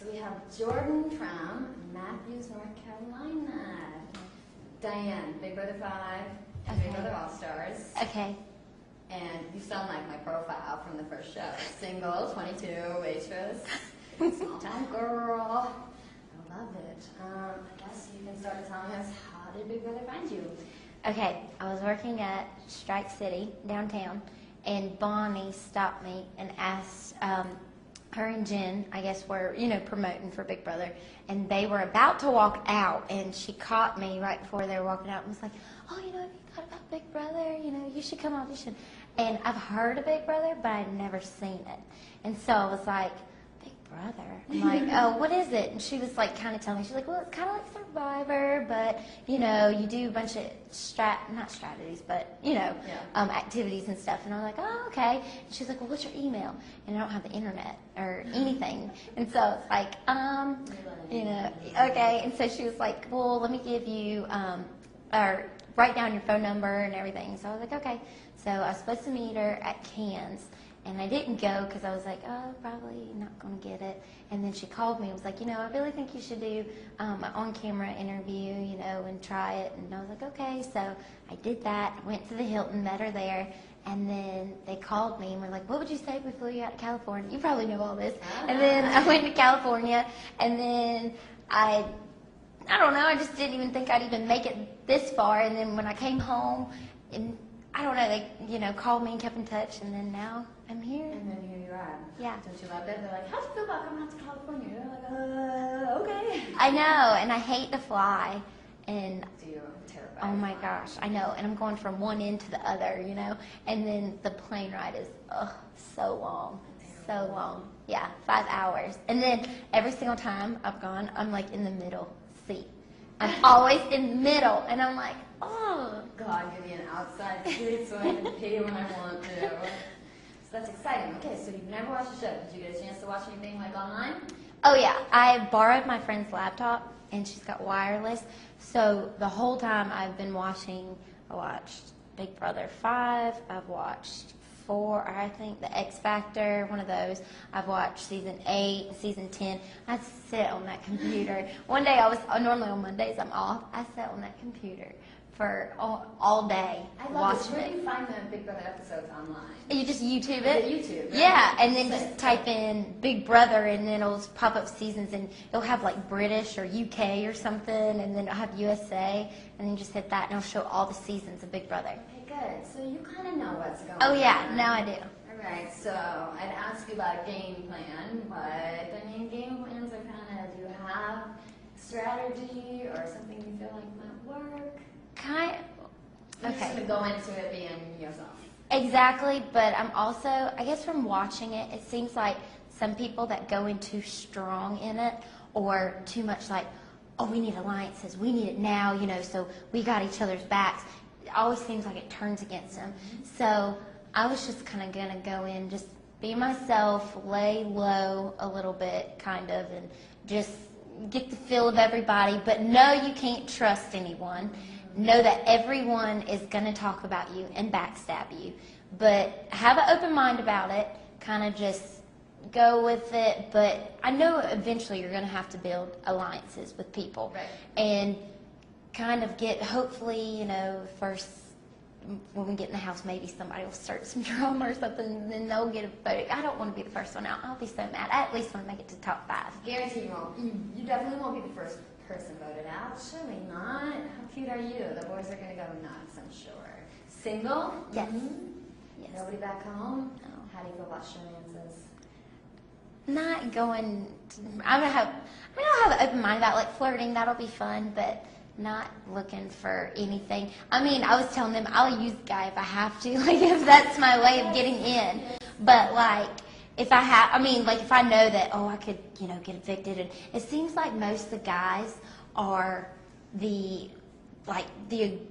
So we have Jordan from Matthews, North Carolina. Diane, Big Brother 5, and Big Brother All-Stars. Okay. And you sound like my profile from the first show. Single, 22, waitress, small town girl. I love it. I guess you can start telling us, how did Big Brother find you? Okay, I was working at Strike City downtown, and Bonnie stopped me and asked, her and Jen, I guess, were, promoting for Big Brother, and they were about to walk out, and she caught me right before they were walking out and was like, oh, have you thought about Big Brother? You should come audition. And I've heard of Big Brother, but I'd never seen it. And so I was like, Big Brother? I'm like, oh, what is it? And she was like, kind of telling me, she's like, well, it's kind of like Survivor, but, you do a bunch of not strategies, but, activities and stuff. And I was like, oh, okay. And she's like, well, what's your email? And I don't have the internet or anything. And so it's like, okay. And so she was like, well, let me give you, or write down your phone number and everything. So I was like, okay. So I was supposed to meet her at Cannes, and I didn't go because I was like, oh, probably not going to get it. And then she called me and was like, I really think you should do an on-camera interview, and try it. And I was like, okay. So I did that, went to the Hilton, met her there, and then they called me and were like, what would you say if we flew you out to California? You probably know all this. And then I went to California, and then I don't know, I just didn't even think I'd even make it this far. And then when I came home, and I don't know, they, called me and kept in touch, and then now I'm here. And then here you are. Yeah. Don't you love it? They're like, how do you feel about coming out to California? You're like, okay. I know, and I hate to fly, and Do you? I'm terrified. oh my gosh, I know, and I'm going from one end to the other, and then the plane ride is, so long. So long. Yeah, 5 hours. And then every single time I've gone, I'm like in the middle seat. I'm always in the middle, and I'm like, oh. God, give me an outside seat so I can pee when I want to. So that's exciting. Okay, so you've never watched the show. Did you get a chance to watch anything like online? Oh yeah, I borrowed my friend's laptop, and she's got wireless. So the whole time I've been watching, I watched Big Brother 5, I've watched 4, I think, the X Factor, one of those. I've watched season 8, season 10. I sit on that computer. One day normally on Mondays I'm off, I sat on that computer for all day watching Where it. do you find the Big Brother episodes online? You just YouTube it? YouTube, right? Yeah, and then just type in Big Brother, and then it'll pop up seasons, and it'll have like British or UK or something, and then it'll have USA, and then just hit that, and it'll show all the seasons of Big Brother. Okay, good. So you kind of know what's going on. Oh yeah, now I do. All right, so I'd ask you about game plan, but game plans are kind of, do you have strategy or something you feel like might work? You're just going to go into it being yourself. Exactly, but I'm also, I guess from watching it, it seems like some people that go in too strong in it, or too much like, oh, we need alliances, we need it now, so we got each other's backs. It always seems like it turns against them. So I was just kind of going to go in, just be myself, lay low a little bit, kind of, and just get the feel of everybody, but no, you can't trust anyone. Know that everyone is going to talk about you and backstab you, but have an open mind about it, kind of just go with it, but I know eventually you're going to have to build alliances with people. Right. And kind of get, hopefully, first, when we get in the house, maybe somebody will start some drama or something, and then they'll get a vote. I don't want to be the first one out. I'll be so mad. I at least want to make it to top 5. Guarantee you won't. You definitely won't be the first person voted out. Surely not. How cute are you? The boys are going to go nuts, I'm sure. Single? Yes. Yes. Nobody back home? No. How do you feel about showmances? Not going, I'll have an open mind about like flirting, that'll be fun, but not looking for anything. I mean, I was telling them I'll use the guy if I have to, like if that's my way of getting in. But like if I if I know that, oh, I could, get evicted, and it seems like most of the guys are the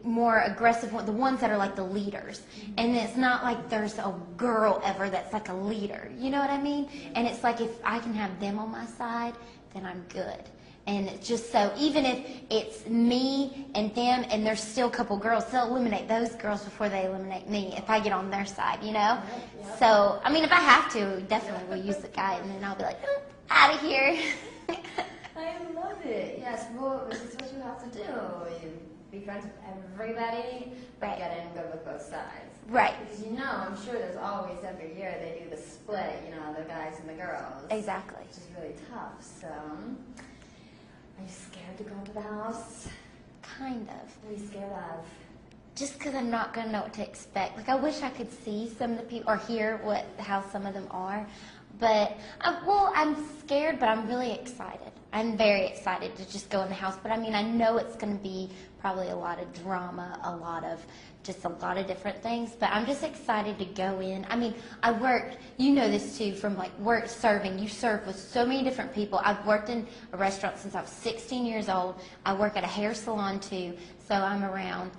more aggressive one, the ones that are like the leaders. And it's not like there's a girl ever that's like a leader. You know what I mean? And it's like if I can have them on my side, then I'm good. And it's just so, even if it's me and them and there's still a couple girls, they'll eliminate those girls before they eliminate me if I get on their side, Yep. So, if I have to, definitely we'll use the guy, and then I'll be like, out of here. I love it. Yes, well, this is what you have to do. You be friends with everybody, but Right. get in good with both sides. Right. Because I'm sure there's always every year they do the split, the guys and the girls. Exactly. Which is really tough. So, are you scared to go to the house? Kind of. What are you scared of? Just because I'm not going to know what to expect. Like, I wish I could see some of the people or hear how some of them are. But, I'm scared, but I'm really excited. I'm very excited to just go in the house. But, I know it's going to be probably a lot of drama, a lot of different things. But I'm just excited to go in. I worked, this too, from, work serving. You serve with so many different people. I've worked in a restaurant since I was 16 years old. I work at a hair salon, too. So I'm around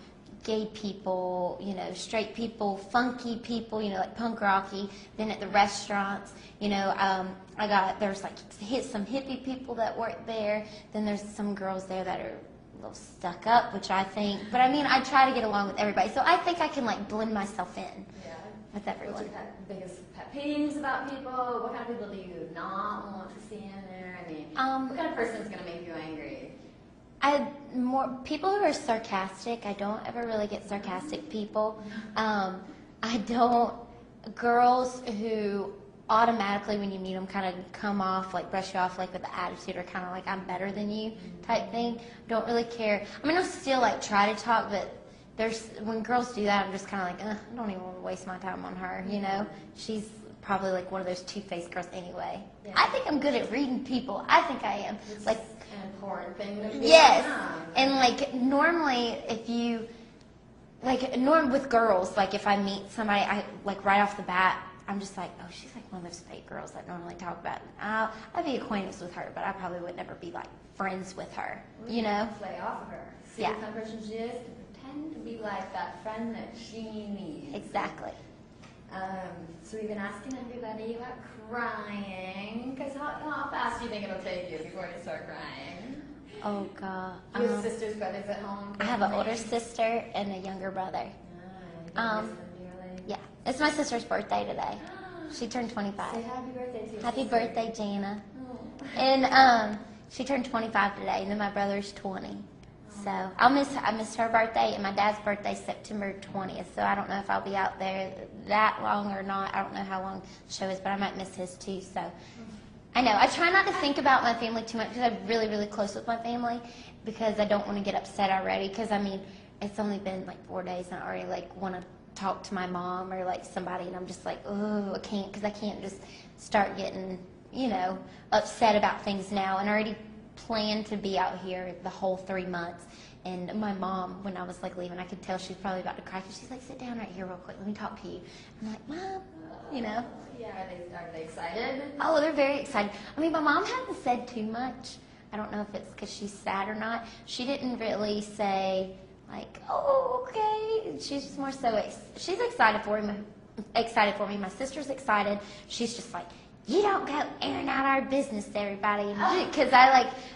gay people, straight people, funky people, like punk rocky. Then at the restaurants, there's some hippie people that work there. Then there's some girls there that are a little stuck up, which I think, but I try to get along with everybody. So I think I can blend myself in with everyone. What's your biggest pet peeves about people? What kind of people do you not want to see in there? What kind of person is going to make you angry? People who are sarcastic. I don't ever really get sarcastic people. Girls who automatically when you meet them kind of come off, brush you off with the attitude or kind of I'm better than you type thing. Don't really care. I'll still try to talk, but when girls do that, I'm just kind of I don't even want to waste my time on her, She's probably one of those two-faced girls anyway. Yeah. I think I'm good at reading people. I think I am. It's an important thing to be. Yes. And normally if you with girls, if I meet somebody, I right off the bat, I'm just oh, she's one of those fake girls that normally talk about. I'd be acquainted with her, but I probably would never be friends with her. Play off of her. See what kind of person she is, and pretend to be that friend that she needs. Exactly. So we've been asking everybody about crying, because how fast do you think it'll take you before you start crying? Oh, God. Do you have sisters, brothers at home? I have an older sister and a younger brother. Yeah. It's my sister's birthday today. She turned 25. Say happy birthday to your Happy sister. birthday, Jana. Oh. And she turned 25 today, and then my brother's 20. So I missed her birthday, and my dad's birthday September 20th. So I don't know if I'll be out there that long or not. I don't know how long the show is, but I might miss his too. So I know I try not to think about my family too much because I'm really, really close with my family because I don't want to get upset already. Because it's only been 4 days, and I already want to talk to my mom or somebody, and I'm just oh, I can't, because I can't just start getting upset about things now, and I already planned to be out here the whole 3 months. And my mom, when I was leaving, I could tell she was probably about to cry, because she's sit down right here real quick, let me talk to you. I'm Mom, Yeah, are they excited? Oh, they're very excited. My mom hasn't said too much. I don't know if it's because she's sad or not. She didn't really say oh, okay. She's just more so she's excited for me. My sister's excited. She's just you don't go airing out our business to everybody, because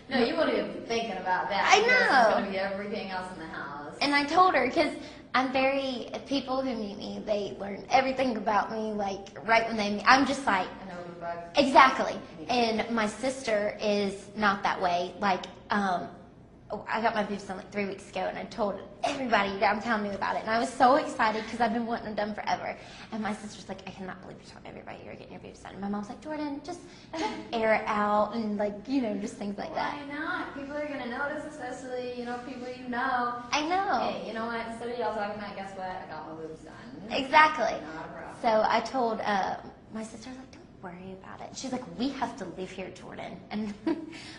No, you wouldn't even be thinking about that. I know. It's going to be everything else in the house. And I told her, because people who meet me, they learn everything about me, right when they meet. I'm just I know the bug. Exactly. And my sister is not that way. I got my boobs done 3 weeks ago, and I told everybody downtown knew about it. And I was so excited because I've been wanting them done forever. And my sister's I cannot believe you're telling everybody you're getting your boobs done. And my mom's Jordan, just air it out and just things like that. Why not? People are going to notice, especially, people you know. I know. Hey, you know what? Instead of y'all talking about, guess what? I got my boobs done. Exactly. Not a problem. So I told my sister, don't worry about it. She's we have to live here, Jordan. And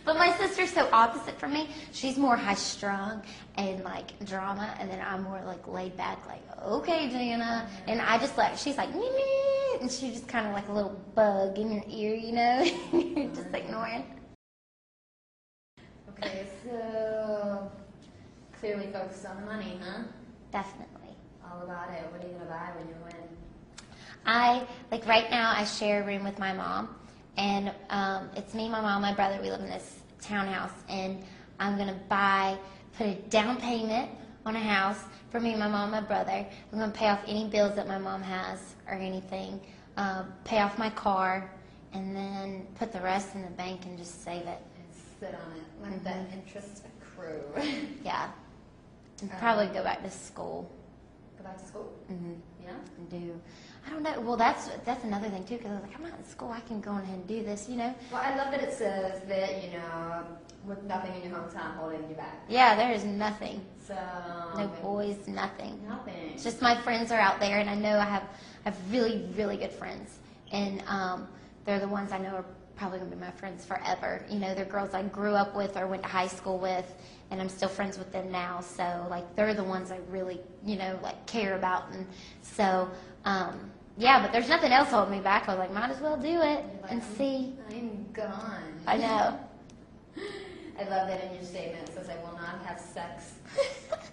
but my sister's so opposite from me. She's more high-strung and drama, and then I'm more laid back, okay, Jana. And I just she's me, and she's just kind of a little bug in your ear, You're just ignoring. Okay, so clearly focused on the money, huh? Definitely. All about it. What are you gonna buy when you win? Right now I share a room with my mom, and it's me, my mom, my brother. We live in this townhouse, and I'm going to put a down payment on a house for me, my mom, my brother. I'm going to pay off any bills that my mom has or anything, pay off my car, and then put the rest in the bank and just save it. sit on it, let that interest accrue. Yeah. And probably go back to school. Go back to school? Mm-hmm. Yeah? Do. I don't know. Well, that's another thing, too, because I was like, I'm not in school. I can go on ahead and do this, you know? Well, I love that it says that, you know, with nothing in your hometown holding you back. Yeah, there is nothing. So... No boys, nothing. Nothing. It's just my friends are out there, and I know I have really, really good friends. And they're the ones I know are probably going to be my friends forever. You know, they're girls I grew up with or went to high school with, and I'm still friends with them now. So, like, they're the ones I really, you know, like, care about. And so, yeah, but there's nothing else holding me back. I was like, might as well do it and see. I'm gone. I know. I love that in your statement. It says, I will not have sex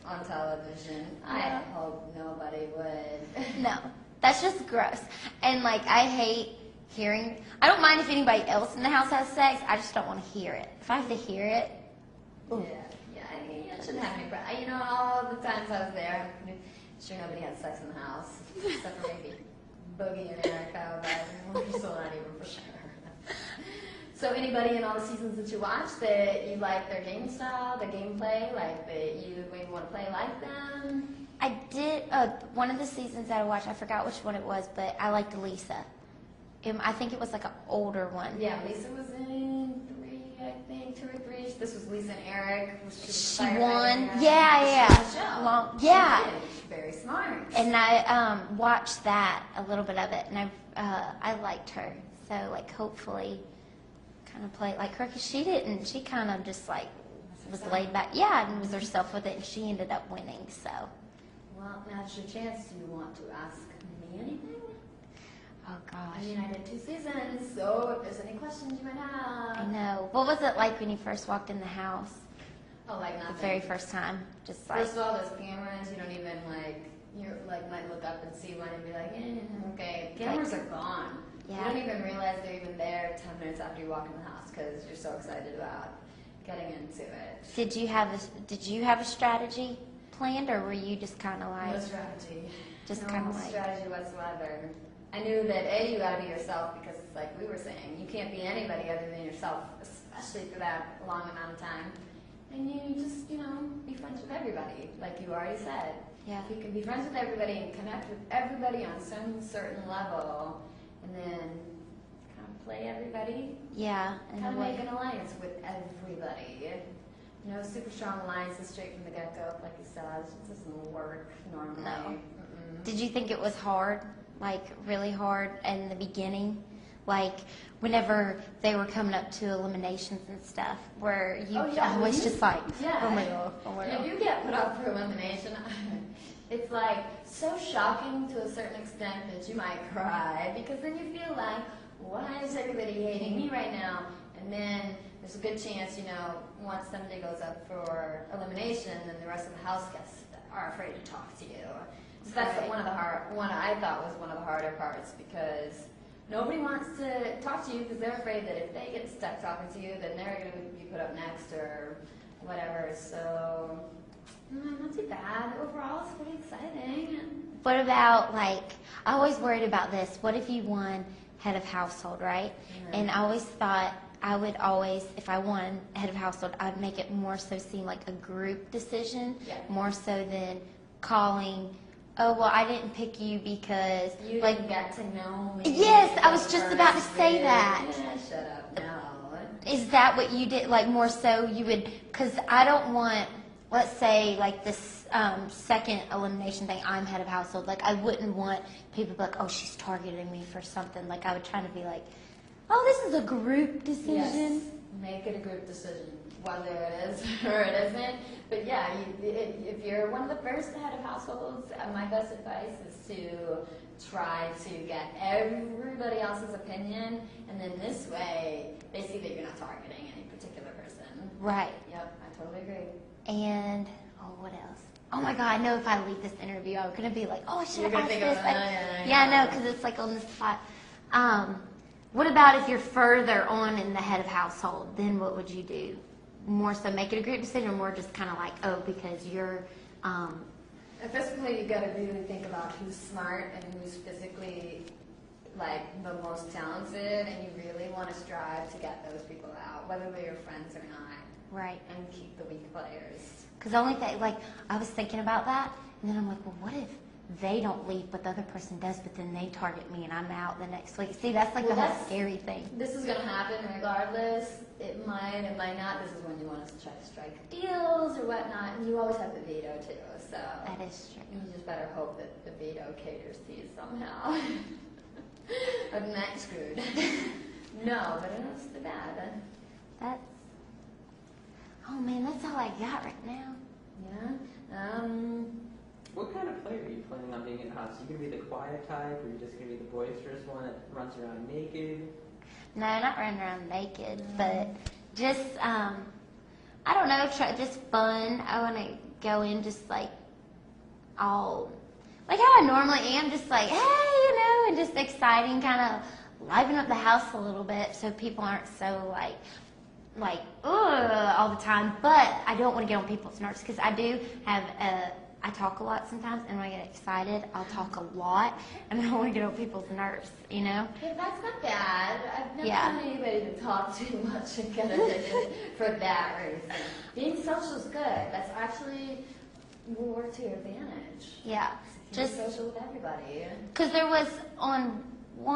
on television. I hope nobody would. No, that's just gross. And, like, I hate hearing. I don't mind if anybody else in the house has sex. I just don't want to hear it. If I have to hear it. Ooh. Yeah, I mean, I shouldn't have any problem. You know, all the times I was there, I'm sure nobody had sex in the house, except for maybe Boogie and Erica, but we're still not even for sure. So anybody in all the seasons that you watched that you like their game style, their gameplay, like that you maybe want to play like them? I did, one of the seasons that I watched, I forgot which one it was, but I liked Lisa. I think it was like an older one. Yeah, Lisa was in 3, I think, 2 or 3. This was Lisa and Eric. She won. Yeah. Long, yeah. She's very smart. And I watched that, a little bit of it, and I liked her. So, like, hopefully kind of play like her, because she kind of just, like, was laid back. Yeah, and was herself with it, and she ended up winning, so. Well, now's your chance. Do you want to ask me anything? Oh, gosh. I mean, I did 2 seasons, so if there's any questions you might have. I know. What was it like when you first walked in the house? Oh, like nothing. The very first time? Just like... First of all, there's cameras. You don't even, like, you like might look up and see one and be like, okay. Cameras are gone. Yeah. You don't even realize they're even there 10 minutes after you walk in the house because you're so excited about getting into it. Did you have a strategy planned, or were you just kind of like... No strategy. Just kind of No like... strategy whatsoever. I knew that, you got to be yourself because, like we were saying, you can't be anybody other than yourself, especially for that long amount of time. And you just, you know, be friends with everybody, like you already said. Yeah. If you can be friends with everybody and connect with everybody on some certain level, and then kind of play everybody. Yeah. Kind of make an alliance with everybody. You know, super strong alliances straight from the get-go, like you said, it doesn't work normally. No. Did you think it was hard? Like, really hard in the beginning? Like, whenever they were coming up to eliminations and stuff, where you always just like, oh my God. If you get put up for elimination, it's like so shocking to a certain extent that you might cry, because then you feel like, why is everybody hating me right now? And then there's a good chance, you know, once somebody goes up for elimination, then the rest of the house guests are afraid to talk to you. So that's one of the I thought was one of the harder parts, because nobody wants to talk to you because they're afraid that if they get stuck talking to you, then they're going to be put up next or whatever. So, not too bad. Overall, it's pretty exciting. What about, like, I always worried about this. What if you won head of household, right? Yeah. And I always thought I would always, if I won head of household, I'd make it more so seem like a group decision, more so than calling, oh, well, I didn't pick you because... You didn't get to know me. Yes, I was just about to say that. Yeah, shut up. No. Is that what you did? Like, more so you would... Because I don't want, let's say, like, this second elimination thing, I'm head of household. Like, I wouldn't want people to be like, oh, she's targeting me for something. Like, I would try to be like, oh, this is a group decision. Yes. Make it a group decision, whether it is or it isn't. But yeah, if you're one of the first head of households, my best advice is to try to get everybody else's opinion, and then this way, they see that you're not targeting any particular person. Right. Yep, I totally agree. And, what else? Oh my God, I know if I leave this interview, I'm going to be like, oh, I should have asked this. Yeah, I know, because it's like on the spot. What about if you're further on in the head of household? Then what would you do? More so make it a group decision, or more just kind of like, oh, because you're... At this point, you got to really think about who's smart and who's physically, like, the most talented, and you really want to strive to get those people out. whether they're your friends or not, Right. and keep the weak players. Because the only thing, like, I was thinking about that, and then I'm like, well, what if they don't leave, but the other person does, but then they target me and I'm out the next week? See, that's like the whole scary thing. This is going to happen regardless. It might not. This is when you want to try to strike deals or whatnot. And you always have the veto too, so That is true. you just better hope that the veto caters to you somehow. Other than that, you're screwed. No, but it was too bad. That's, oh man, that's all I got right now. Yeah. What kind of player are you planning on being in the house? Are you going to be the quiet type, or are you just going to be the boisterous one that runs around naked? No, not running around naked, but just, I don't know, just fun. I want to go in just like all, like how I normally am, just like, hey, you know, and just exciting, kind of liven up the house a little bit so people aren't so like, ugh, all the time. But I don't want to get on people's nerves because I do have I talk a lot sometimes, and when I get excited, I'll talk a lot, and I don't want to get on people's nerves, you know? Yeah, that's not bad. I've never Yeah. known anybody to talk too much and get addicted for that reason. Being social is good. That's actually will work to your advantage. Yeah. If you're Just social with everybody. because there was on one,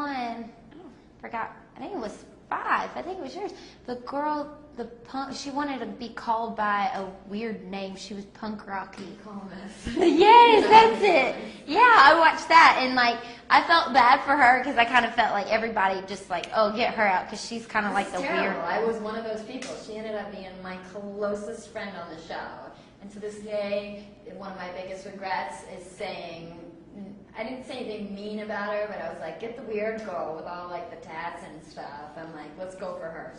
I forgot, I think it was 5, I think it was yours. The girl, the punk, she wanted to be called by a weird name. She was punk rocky. Calmness. Yes, that's it. Yeah, I watched that, and like I felt bad for her because I kind of felt like everybody just like, oh, get her out because she's kind of like the terrible. weird. I was one of those people. She ended up being my closest friend on the show. And to this day, one of my biggest regrets is saying, I didn't say anything mean about her, but I was like, get the weird girl with all like the tats and stuff. I'm like, let's go for her.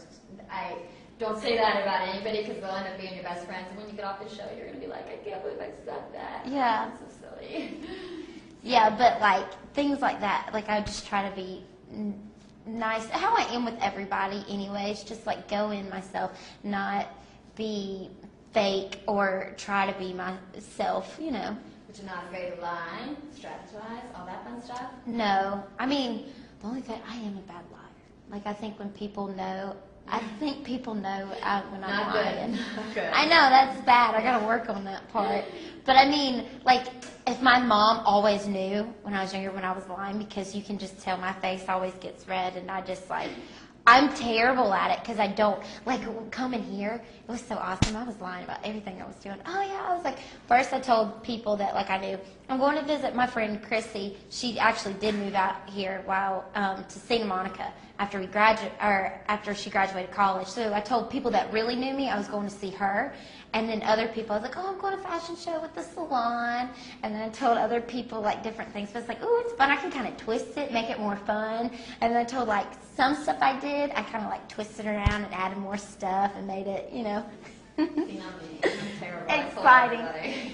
I don't say that about anybody because they'll end up being your best friends. And when you get off the show, you're going to be like, I can't believe I said that. Yeah. That's so silly. Yeah, but like things like that, like I just try to be nice. How I am with everybody, anyways. Just like go in myself, not be fake or try to be myself, you know. But you're not afraid to lie, strategize, all that fun stuff? No, I mean the only thing, I am a bad liar. Like I think when people know, when I'm Not lying. good. Not good. I know that's bad. I gotta work on that part. But I mean, like, if my mom always knew when I was younger when I was lying, because you can just tell my face always gets red, and I just like, I'm terrible at it because I don't, like, coming here, it was so awesome. I was lying about everything I was doing. Oh, yeah, I was like, first I told people that, like, I knew, I'm going to visit my friend Chrissy. She actually did move out here to Santa Monica after she graduated college. So I told people that really knew me I was going to see her. And then other people, I was like, oh, I'm going to a fashion show with the salon. And then I told other people, like, different things. But it's like, oh, it's fun. I can kind of twist it, make it more fun. And then I told, like, some stuff I did, I kind of, like, twisted around and added more stuff and made it, you know. See, not me. I'm terrible. Exciting. I told everybody.